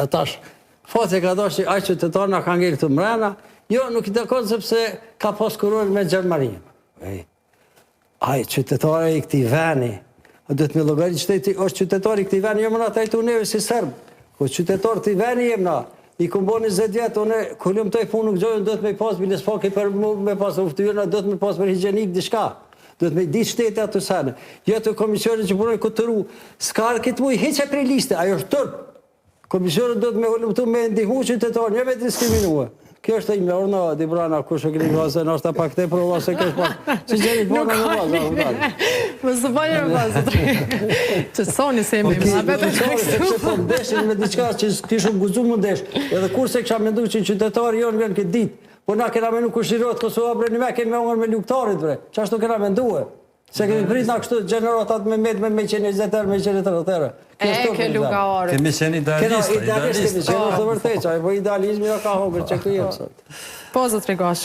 E tash, fati ka doshtë që aj qytetar nga ka ngellë të mrena, jo, nuk i takon sepse ka pas kuror me Gjermanin. Aj qytetare i këti veni, dhe të me logarit qëteti, është qytetari i këti veni, jo më na tajtu neve si Serbë, ko qytetar të i veni jem na, i këmë bo 20 vjetë, une, këllim të i punë nuk gjojnë, do të me pas, biles paki për me pas uftyrna, do të me pas për higienik, dishka. Do të me di shtete atë sene. Jo të komisionin që punoj këtë tëru, s'ka këtë muj heqe prej liste, ajo është tërë. Komisionin do të me hullumtu me ndihu qytetarë, një me diskriminuë. Kjo është e ime, orna, di brana, kush e këni vazë, në është ta pak te prova se kesh pak. Që gjerit bona në vazë, më së bajë në vazë, që soni se imi, më abete të kështu. Sepse po ndeshin me diqka që kishëm guzu më ndesh, edhe kurse kësha mendu që qytetarë jonë vjen këtë ditë, po na kena menu kushirot Kosova, bre, një me kemi me ongër me luktarit, bre, që ashtu kena mendu e. Se kemi prit nga kështu generatat me med, me 120 me 130 ke luka orët. Kemi qenë idealista, idealist kemi qenë, është të vërtej, po idealizmi jo ka hongër që këtu jemë sot. Po, zotri Gashi.